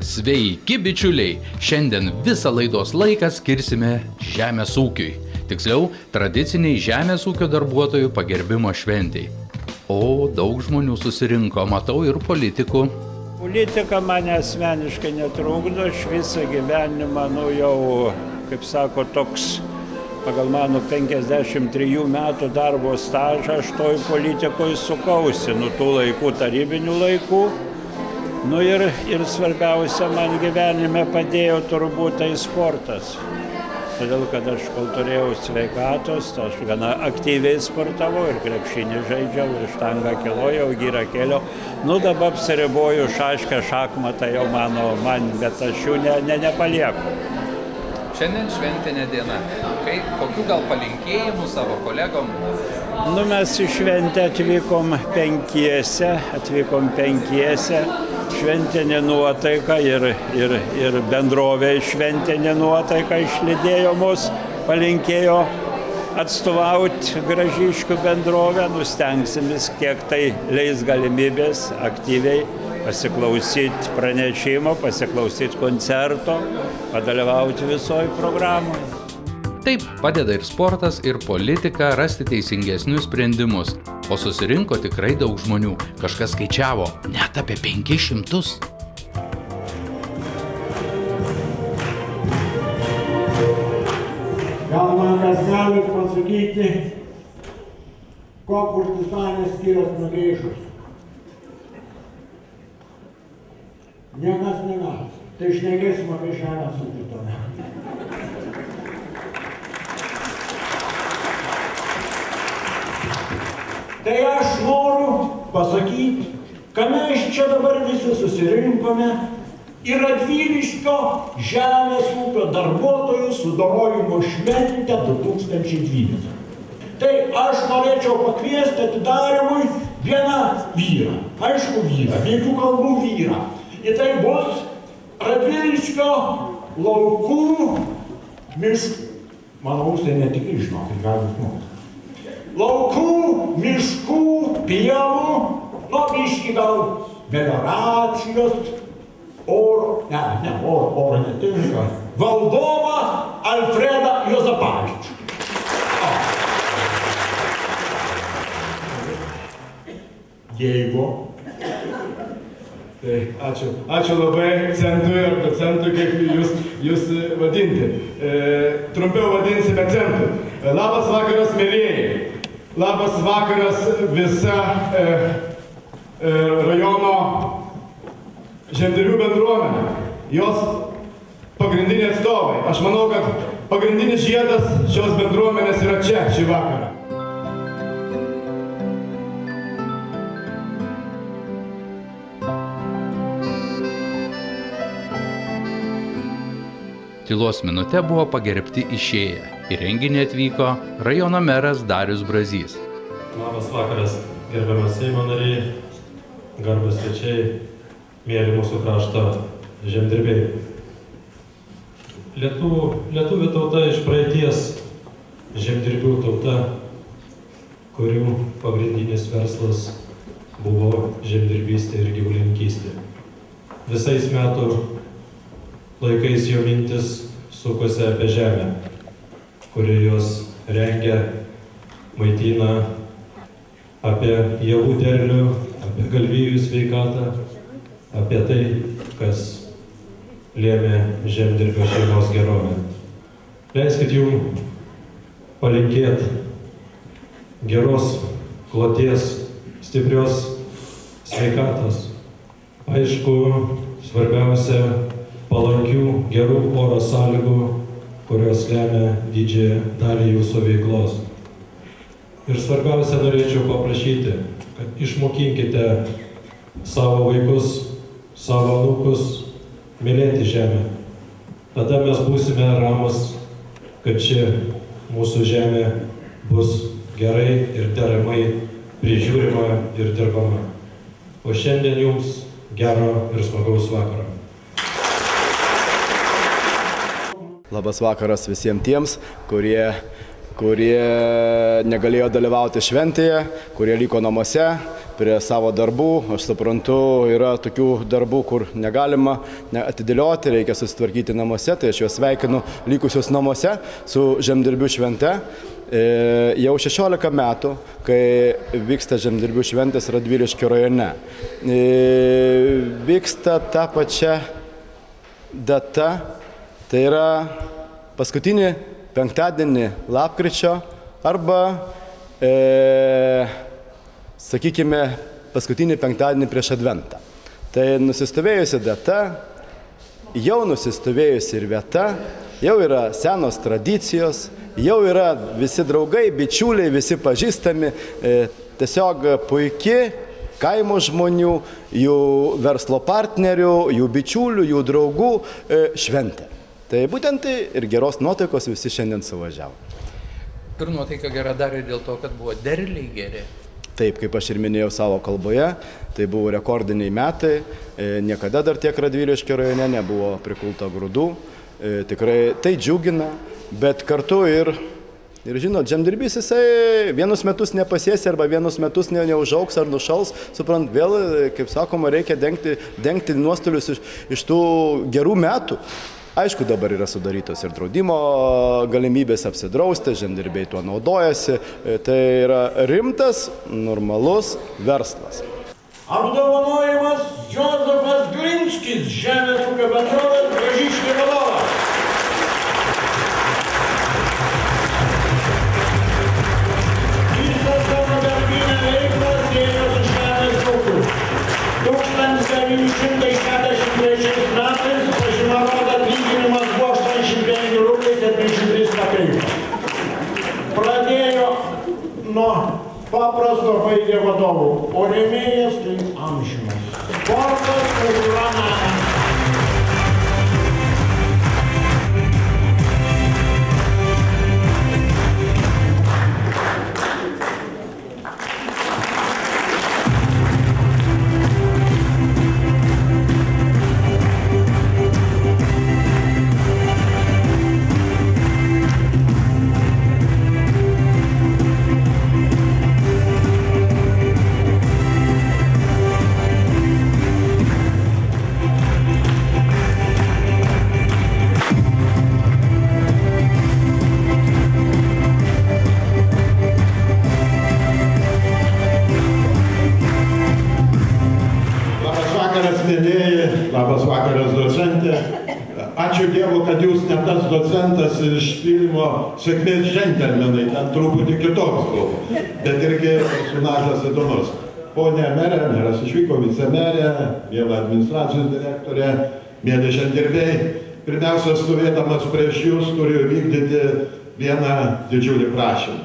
Sveiki, bičiuliai! Šiandien visą laidos laiką skirsime žemės ūkiui. Tiksliau, tradiciniai žemės ūkio darbuotojų pagerbimo šventei. O daug žmonių susirinko, matau ir politikų. Politika mane asmeniškai netrukdo, aš visą gyvenimą, jau, kaip sako, toks, pagal mano 53 metų darbo stažą, aš toj politikoje sukausi, tų laikų, tarybinių laikų. Ir svarbiausia, man gyvenime padėjo turbūt tai sportas. Todėl, kad aš kol turėjau sveikatos, aš gana aktyviai sportavau ir krepšinį žaidžiau, ir štangą kilojau, gyrą kėliau. Dabar apsiriboju šaškę, šachmatą jau bet aš jų nepalieku. Šiandien šventinė diena. Kokių gal palinkėjimų savo kolegom? Mes į šventę atvykom penkiese. Šventinė nuotaika ir bendrovė šventinė nuotaika išlydėjo mus, palinkėjo atstovauti Gražiškių bendrovę, stengsimės, kiek tai leis galimybės aktyviai pasiklausyti pranešimo, pasiklausyti koncerto, padalyvauti visoje programoje. Taip padeda ir sportas, ir politika rasti teisingesnius sprendimus. O susirinko tikrai daug žmonių. Kažkas skaičiavo net apie 500. Gal man kas gali pasakyti, ko Kurtistanės skyrius nugaišus? Niekas negali. Tai šnekėsim apie žemės ūkį tuomet. Tai aš noriu pasakyti, kad mes čia dabar visi susirinkome į Radviliškio žemės ūkio darbuotojų sudorojimo šventę 2012. Tai aš norėčiau pakviesti atidarymui vieną vyrą, aišku vyrą, be jokių kalbų vyrą. Ir tai bus Radviliškio laukų miškų. Manau, tai netikrai žinokit, galim žinoti. Laukų, miškų, pievų, biškį gal melioracijos, oro netinka, valdovą Alfredą Juozapavičių. Jeigu. Tai ačiū labai centui ar docentui, kaip jūs vadinti. Trumpiau vadinsime centui. Labas vakaras, mėlėjai. Labas vakaras visa rajono žemdirbių bendruomenė. Jos pagrindiniai atstovai. Aš manau, kad pagrindinis žiedas šios bendruomenės yra čia šį vakarą. Tylos minute buvo pagerbti išėję. Į renginį atvyko rajono meras Darius Brazys. Labas vakaras, gerbiamas Seimo nariai, garbūs svečiai, mėly mūsų krašto žemdirbiai. Lietuvių tauta iš praeities žemdirbių tauta, kurių pagrindinis verslas buvo žemdirbystė ir gyvulininkystė. Visais metų laikais jo mintis sukosi apie žemę, kuri juos rengia, maitina, apie javų derlių, apie galvijų sveikatą, apie tai, kas lėmė žemdirbio šeimos gerovę. Leiskit jums palinkėti geros kloties, stiprios sveikatos. Aišku, svarbiausia, palankių, gerų oro sąlygų, kurios lemia didžiąją dalį jūsų veiklos. Ir svarbiausia, norėčiau paprašyti, kad išmokinkite savo vaikus, savo anūkus mylėti žemę. Tada mes būsime ramus, kad ši mūsų žemė bus gerai ir deramai prižiūrima ir dirbama. O šiandien jums gero ir smagaus vakaro. Labas vakaras visiems tiems, kurie kurie negalėjo dalyvauti šventėje, kurie liko namuose prie savo darbų. Aš suprantu, yra tokių darbų, kur negalima atidėlioti, reikia susitvarkyti namuose, tai aš juos sveikinu likusius namuose su žemdirbių švente. Jau 16 metų, kai vyksta žemdirbių šventės Radviliškio rajone. Vyksta ta pačia data, tai yra paskutinį penktadienį lapkričio arba, sakykime, paskutinį penktadienį prieš Adventą. Tai nusistovėjusi data, jau nusistovėjusi ir vieta, jau yra senos tradicijos, jau yra visi draugai, bičiuliai, visi pažįstami, tiesiog puikiai kaimo žmonių, jų verslo partnerių, jų bičiulių, jų draugų šventė. Tai būtent tai ir geros nuotaikos visi šiandien suvažiavo. Ir nuotaika gera dar ir dėl to, kad buvo derliai geri. Taip, kaip aš ir minėjau savo kalboje, tai buvo rekordiniai metai, niekada dar tiek Radviliškio rajone nebuvo prikulta grūdų, tikrai tai džiugina, bet kartu ir žinot, žemdirbys jisai vienus metus nepasies arba vienus metus neužaugs ar nušals, suprant, vėl, kaip sakoma, reikia dengti nuostolius iš tų gerų metų. Aišku, dabar yra sudarytos ir draudimo galimybės apsidrausti, žemdirbiai tuo naudojasi, tai yra rimtas, normalus verslas. Apdovanojimas Jozefas Glinskis, Žemės ūkio bendrovės Gražiškiai vadovas. Visą savo darbinę veiklą siejo su žemės ūkiu. 1963 metais pažymavot atlyginimas buvo 85 rubliais ir 53 kapeikas. Pradėjo nuo paprasto, baigė vadovų, o rėmėjas tai amžinas. Sportas, kultūra, menas. Labas vakaras, docentė. Ačiū Dievu, kad jūs ne tas docentas iš filmo Sėkmės džentelmenai, ten truputį kitoks buvo, bet irgi personažas įdomus. Pone merė, meras išvyko, vicemerė, miela administracijos direktorė, mėly žemdirbiai, pirmiausia, stovėdamas prieš jūs turiu vykdyti vieną didžiulį prašymą.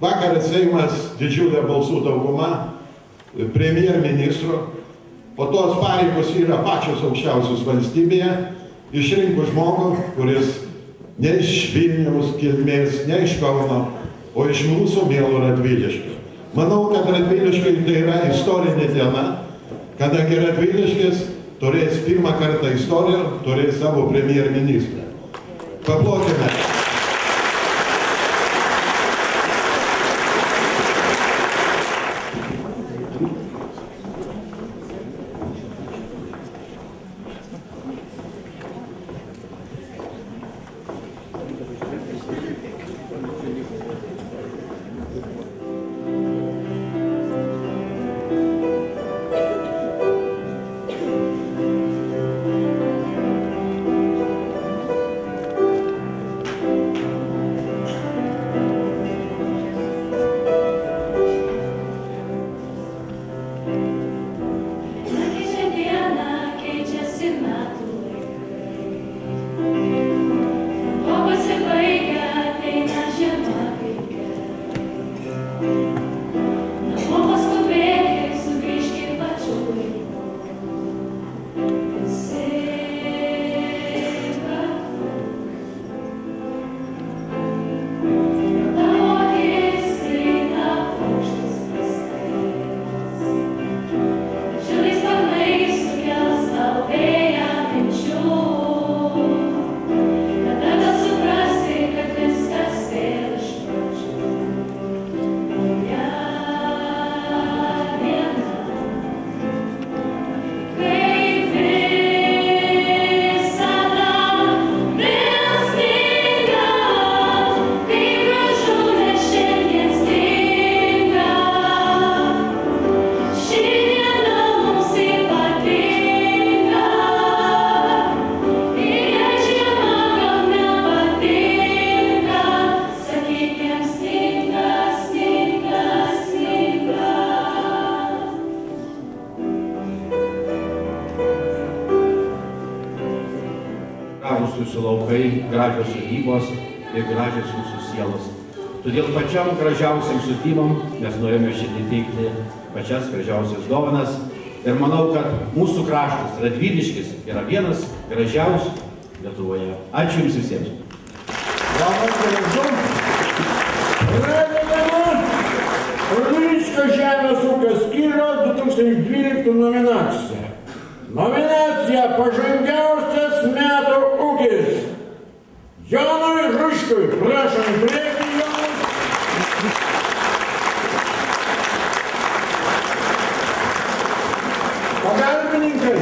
Vakar Seimas didžiulė balsų dauguma premjerministro, o tos pareigos yra pačios aukščiausios valstybėje, išrinko žmogų, kuris ne iš Vilniaus kilmės, ne iš Kauno, o iš mūsų mielo Radviliškio. Manau, kad Radviliškiai tai yra istorinė diena, kadangi Radviliškis turės pirmą kartą istoriją, turės savo premjerministrą. Paplokime. gražūs jūsų laukai, gražios sodybos ir gražios jūsų sielos. Todėl pačiam gražiausiam sutimam mes norime šiandien teikti pačias gražiausias dovanas. Ir manau, kad mūsų kraštas, Radviliškis, yra vienas gražiausių Lietuvoje. Ačiū Jums visiems. Radviliškio žemės ūkio skyriaus 2012 nominacija. Nominacija pažangiausias metų ūkis. Jonui Ruškiui, prašom priekį Jonui. Pagalbininkai.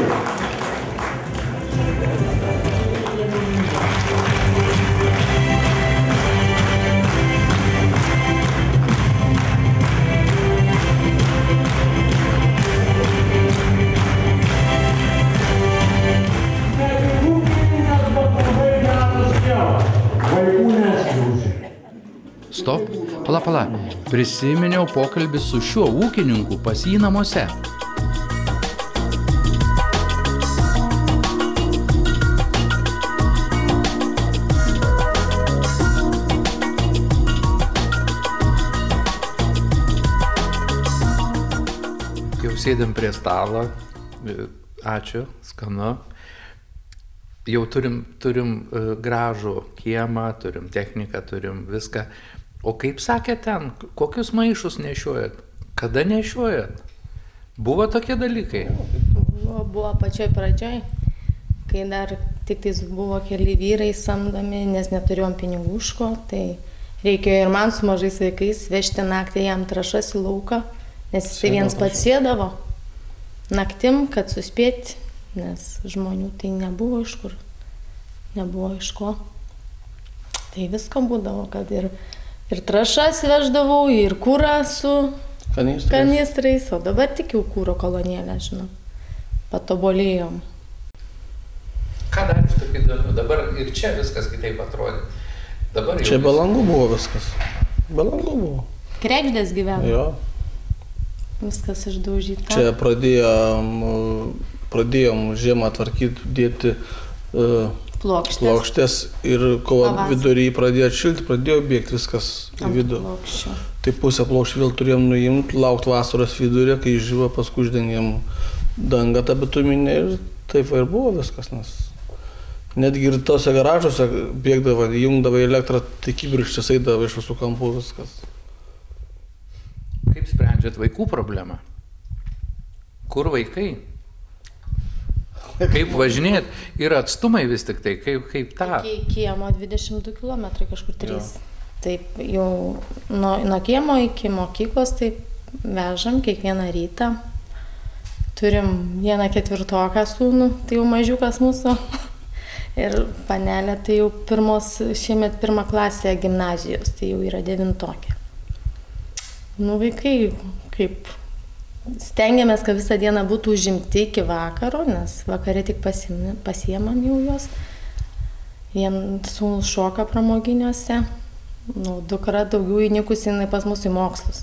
Stop, pala. Prisiminiau pokalbį su šiuo ūkininku pas jį namuose. Jau sėdėm prie stalo. Ačiū, skanu. Jau turim gražų kiemą, turim techniką, turim viską. O kaip sakė ten, kokius maišus nešiojat? Kada nešiojat? Buvo tokie dalykai? Buvo pačioj pradžioj, kai dar tik tais buvo keli vyrai samdomi, nes neturėjom pinigų už ko, tai reikėjo ir man su mažais vaikais vežti naktį jam trąšas į lauką, nes jisai viens pats sėdavo naktim, kad suspėti, nes žmonių tai nebuvo iš kur, nebuvo iš ko. Tai visko būdavo, kad ir trąšas veždavau, ir kūrą su kanistrais, o dabar tik jau kūro kolonėlę, žinau, patobolėjom. Ką dar iš tokį įdomių? Dabar ir čia viskas kitaip atrodė. Čia be langų buvo viskas. Be langų buvo. Kregždės gyveno. Jo. Viskas išdaužyta. Čia pradėjom žiemą tvarkyti, dėti plokštės ir kovo vidurį pradėjo atšilti, pradėjo bėgti viskas į vidų. Tai pusę plokščių vėl turėjom nuimti, laukti vasaros vidurį, kai išžyvo, paskui uždengėm dangą tą bituminę ir taip ir buvo viskas. Nes netgi ir tose garažuose bėgdavo, jungdavo elektrą, tai kibirkštis eidavo iš visų kampų viskas. Kaip sprendžiat vaikų problemą? Kur vaikai? Kaip važinėt? Ir atstumai vis tik tai, kaip tą? Iki kiemo 22 km kažkur 3. Taip, jau nuo kiemo iki mokyklos taip vežam kiekvieną rytą. Turim 1/4 sūnų, tai jau mažiukas mūsų. Ir panelė, tai jau šiemet 1 klasė gimnazijos, tai jau yra 9. Nu, vaikai kaip... Stengiamės, kad visą dieną būtų užimti iki vakaro, nes vakare tik pasiemam jau juos. Vien sūnus šoka pramoginiuose, dukra daugiau įnikusi jinai pas mus į mokslus.